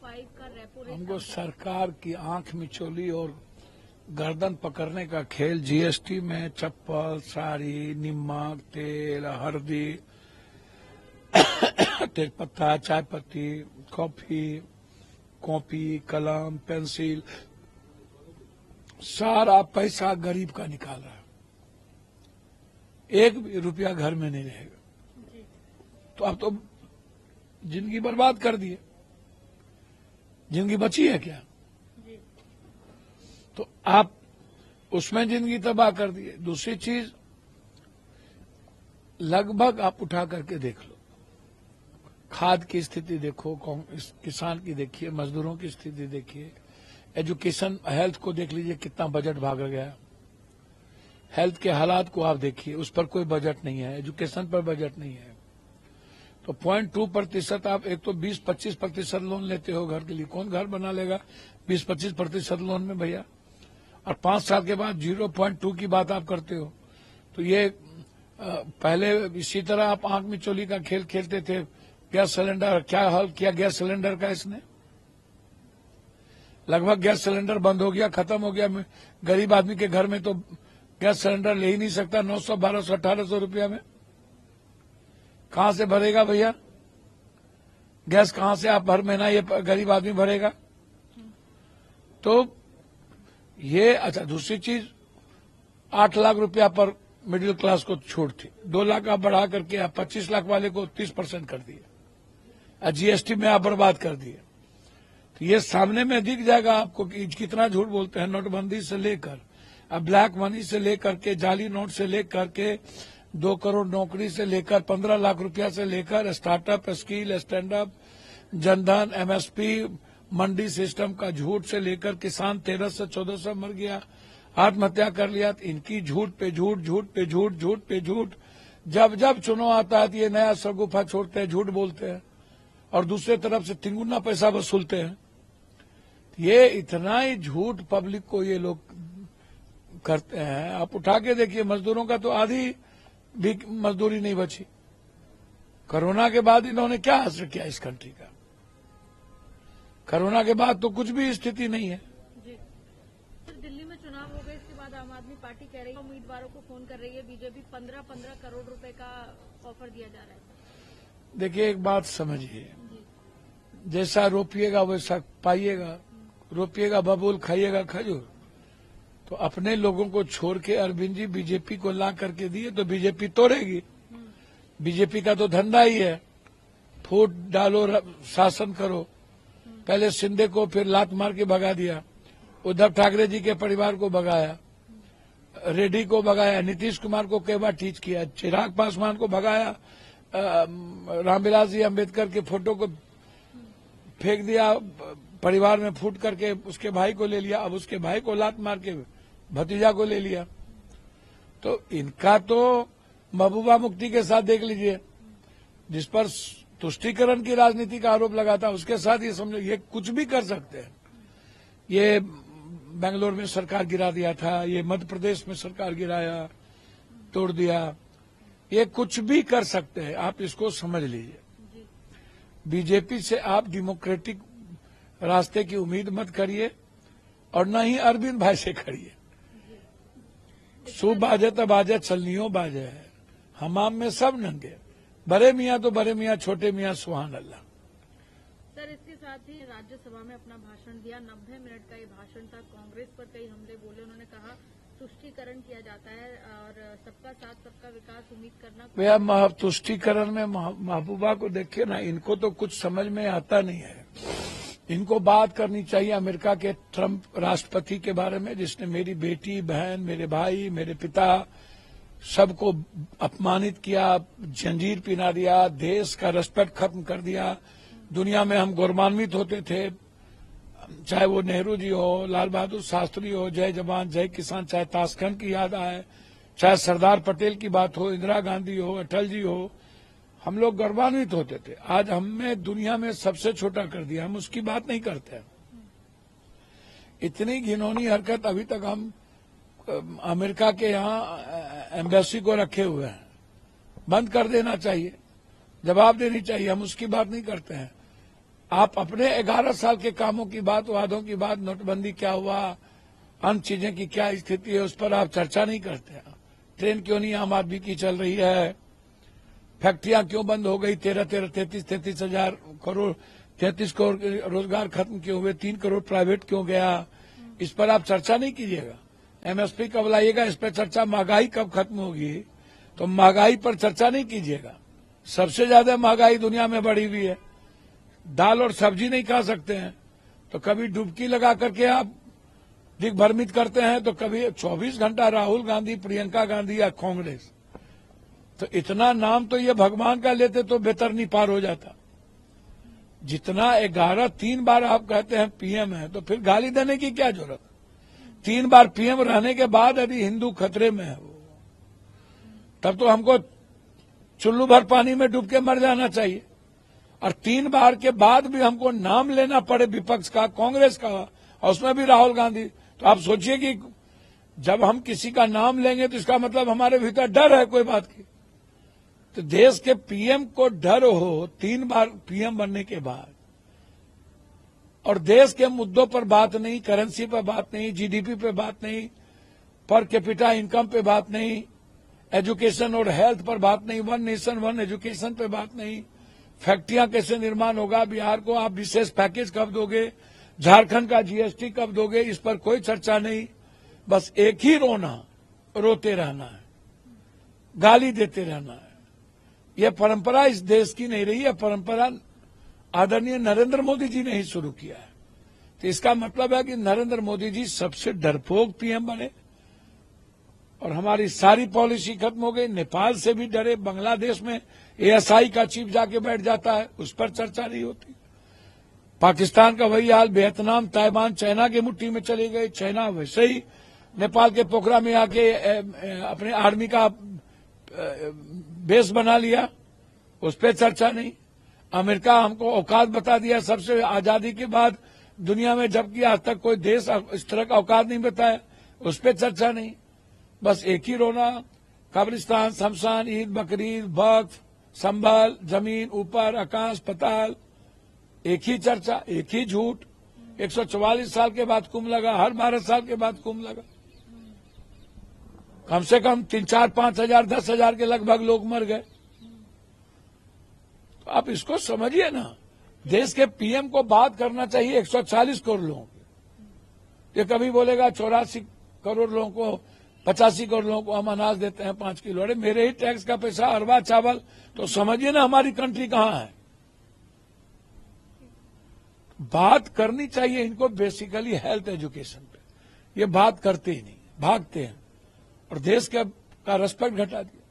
5 का repo rate. हमको सरकार की आंख मिचौली और गर्दन पकड़ने का खेल जीएसटी में चप्पल, साड़ी, नमक, तेल, हल्दी, तेजपत्ता, चाय पत्ती, कॉपी, कलम, पेंसिल, सारा पैसा गरीब का निकाल रहा है। 1 भी रुपया घर में नहीं रहेगा। तो अब तो जिंदगी बर्बाद कर दिए, जिंदगी बची है क्या? तो आप उसमें जिंदगी तबाह कर दिए। दूसरी चीज, लगभग आप उठा करके देख लो, खाद की स्थिति देखो, किसान की देखिए, मजदूरों की स्थिति देखिए, एजुकेशन, हेल्थ को देख लीजिए कितना बजट भाग गया। हेल्थ के हालात को आप देखिए, उस पर कोई बजट नहीं है, एजुकेशन पर बजट नहीं है। तो 0.2% आप एक तो 20-25% लोन लेते हो घर के लिए। कौन घर बना लेगा 20-25% लोन में भैया? और 5 साल के बाद 0.2 की बात आप करते हो। तो ये पहले इसी तरह आप आंख में चोली का खेल खेलते थे। गैस सिलेंडर क्या हाल किया गैस सिलेंडर का इसने? लगभग गैस सिलेंडर बंद हो गया, खत्म हो गया। गरीब आदमी के घर में तो गैस सिलेंडर ले ही नहीं सकता 900, 1200, 1800 रुपया में। कहां से भरेगा भैया गैस? कहां से आप हर महीना ये गरीब आदमी भरेगा? तो ये अच्छा। दूसरी चीज, 8 लाख रुपया पर मिडिल क्लास को छूट थी, 2 लाख आप बढ़ा करके आप 25 लाख वाले को 30% कर दिए। जीएसटी में आप बर्बाद कर दिए। तो ये सामने में दिख जाएगा आपको कि कितना झूठ बोलते हैं। नोटबंदी से लेकर, अब ब्लैक मनी से लेकर के, जाली नोट से लेकर के, 2 करोड़ नौकरी से लेकर, 15 लाख रुपया से लेकर, startup, skill, standup, Jan Dhan, MSP, mandi system का झूठ से लेकर किसान 1300-1400 मर गया, आत्महत्या कर लिया। इनकी झूठ पे झूठ, झूठ पे झूठ, झूठ पे झूठ। जब जब चुनाव आता है तो ये नया शगुफा छोड़ते हैं, झूठ बोलते हैं और दूसरे तरफ से तिगुना पैसा वसूलते हैं। ये इतना ही झूठ पब्लिक को ये लोग करते हैं। आप उठा के देखिए, मजदूरों का तो आधी भी मजदूरी नहीं बची। कोरोना के बाद इन्होंने क्या हासिल किया इस कंट्री का? कोरोना के बाद तो कुछ भी स्थिति नहीं है। दिल्ली में चुनाव हो गए, इसके बाद आम आदमी पार्टी कह रही है, उम्मीदवारों को फोन कर रही है बीजेपी, 15-15 करोड़ रुपए का ऑफर दिया जा रहा है। देखिए, एक बात समझिए, जैसा रोपिएगा वैसा पाइएगा। रोपिएगा बबूल, खाइएगा खजूर। तो अपने लोगों को छोड़ के अरविंद जी बीजेपी को ला करके दिए तो बीजेपी तोड़ेगी। बीजेपी का तो धंधा ही है, फूट डालो, शासन करो। पहले शिंदे को फिर लात मार के भगा दिया, उद्धव ठाकरे जी के परिवार को भगाया, रेड्डी को भगाया, नीतीश कुमार को कई बार टीच किया, चिराग पासवान को भगाया, रामविलास जी अम्बेडकर के फोटो को फेंक दिया, परिवार में फूट करके उसके भाई को ले लिया, अब उसके भाई को लात मार के भतीजा को ले लिया। तो इनका तो महबूबा मुफ्ती के साथ देख लीजिए, जिस पर तुष्टीकरण की राजनीति का आरोप लगाता, उसके साथ ये समझो ये कुछ भी कर सकते हैं। ये बेंगलोर में सरकार गिरा दिया था, ये मध्य प्रदेश में सरकार गिराया, तोड़ दिया। ये कुछ भी कर सकते हैं, आप इसको समझ लीजिए। बीजेपी से आप डेमोक्रेटिक रास्ते की उम्मीद मत करिए और न ही अरविंद भाई से करिए। सूप बाजे तो बाजे, चलनियों बाजे है, हमाम में सब नंगे। बड़े मियाँ तो बड़े मियाँ, छोटे मियाँ सुहान अल्लाह। सर, इसके साथ ही राज्यसभा में अपना भाषण दिया, 90 मिनट का ये भाषण था। कांग्रेस पर कई हमले बोले, उन्होंने कहा तुष्टीकरण किया जाता है और सबका साथ सबका विकास उम्मीद करना। भैया, तुष्टीकरण में महबूबा को देखिए ना, इनको तो कुछ समझ में आता नहीं है। इनको बात करनी चाहिए अमेरिका के ट्रंप राष्ट्रपति के बारे में, जिसने मेरी बेटी, बहन, मेरे भाई, मेरे पिता सबको अपमानित किया, जंजीर पिना दिया, देश का रेस्पेक्ट खत्म कर दिया। दुनिया में हम गौरवान्वित होते थे, चाहे वो नेहरू जी हो, लाल बहादुर शास्त्री हो, जय जवान जय किसान, चाहे ताशकंद की याद आए, चाहे सरदार पटेल की बात हो, इंदिरा गांधी हो, अटल जी हो, हम लोग गौरवान्वित होते थे। आज हमें दुनिया में सबसे छोटा कर दिया, हम उसकी बात नहीं करते। इतनी घिनौनी हरकत अभी तक हम अमेरिका के यहाँ एम्बेसी को रखे हुए हैं, बंद कर देना चाहिए, जवाब देनी चाहिए, हम उसकी बात नहीं करते हैं। आप अपने 11 साल के कामों की बात, वादों की बात, नोटबंदी क्या हुआ, अन्य चीजें की क्या स्थिति है, उस पर आप चर्चा नहीं करते। ट्रेन क्यों नहीं आम आदमी की चल रही है, फैक्ट्रियां क्यों बंद हो गई, 33 हजार करोड़ 33 करोड़ रोजगार खत्म क्यों हुए, 3 करोड़ प्राइवेट क्यों गया, इस पर आप चर्चा नहीं कीजिएगा। एमएसपी कब लाइएगा, इस पर चर्चा। महंगाई कब खत्म होगी, तो महंगाई पर चर्चा नहीं कीजिएगा। सबसे ज्यादा महंगाई दुनिया में बढ़ी हुई है, दाल और सब्जी नहीं खा सकते हैं, तो कभी डुबकी लगा करके आप दिग्भ्रमित करते हैं, तो कभी 24 घंटा राहुल गांधी, प्रियंका गांधी या कांग्रेस। तो इतना नाम तो ये भगवान का लेते तो बेहतर पार हो जाता। जितना 3 बार आप कहते हैं पीएम है, तो फिर गाली देने की क्या जरूरत। 3 बार पीएम रहने के बाद यदि हिंदू खतरे में है, तब तो हमको चुल्लू भर पानी में डूब के मर जाना चाहिए। और 3 बार के बाद भी हमको नाम लेना पड़े विपक्ष का, कांग्रेस का, और उसमें भी राहुल गांधी। तो आप सोचिए कि जब हम किसी का नाम लेंगे तो इसका मतलब हमारे भीतर डर है कोई बात की। तो देश के पीएम को डर हो 3 बार पीएम बनने के बाद, और देश के मुद्दों पर बात नहीं, करेंसी पर बात नहीं, जीडीपी पे बात नहीं, पर कैपिटा इनकम पे बात नहीं, एजुकेशन और हेल्थ पर बात नहीं, 1 नेशन 1 एजुकेशन पे बात नहीं, फैक्ट्रियां कैसे निर्माण होगा, बिहार को आप विशेष पैकेज कब दोगे, झारखंड का जीएसटी कब दोगे, इस पर कोई चर्चा नहीं। बस एक ही रोते रहना है, गाली देते रहना है। यह परंपरा इस देश की नहीं रही है, परंपरा आदरणीय नरेंद्र मोदी जी ने ही शुरू किया है। तो इसका मतलब है कि नरेंद्र मोदी जी सबसे डरपोक पीएम बने, और हमारी सारी पॉलिसी खत्म हो गई। नेपाल से भी डरे, बांग्लादेश में एएसआई का चीफ जाके बैठ जाता है, उस पर चर्चा नहीं होती। पाकिस्तान का वही हाल, वियतनाम, ताइवान, चाइना की मुट्ठी में चले गए। चाइना वैसे ही नेपाल के पोखरा में आके अपने आर्मी का बेस बना लिया, उस पर चर्चा नहीं। अमेरिका हमको औकात बता दिया सबसे, आजादी के बाद दुनिया में, जबकि आज तक कोई देश इस तरह का औकात नहीं बताया, उस पर चर्चा नहीं। बस एक ही रोना, कब्रिस्तान, शमशान, ईद, बकरीद, वक्फ, संभल, जमीन, ऊपर, आकाश, पताल, एक ही चर्चा, एक ही झूठ। 144 साल के बाद कुंभ लगा, हर 12 साल के बाद कुंभ लगा। कम से कम 3, 4, 5 हजार, 10 हजार के लगभग लोग मर गए। तो आप इसको समझिए ना, देश के पीएम को बात करना चाहिए 140 करोड़ लोगों की। ये कभी बोलेगा 84 करोड़ लोगों को, 85 करोड़ लोगों को हम अनाज देते हैं 5 किलो। अरे मेरे ही टैक्स का पैसा, अरबा चावल। तो समझिए ना हमारी कंट्री कहां है। बात करनी चाहिए इनको बेसिकली हेल्थ एजुकेशन पे, ये बात करते ही नहीं, भागते हैं और देश का रेस्पेक्ट घटा दिया।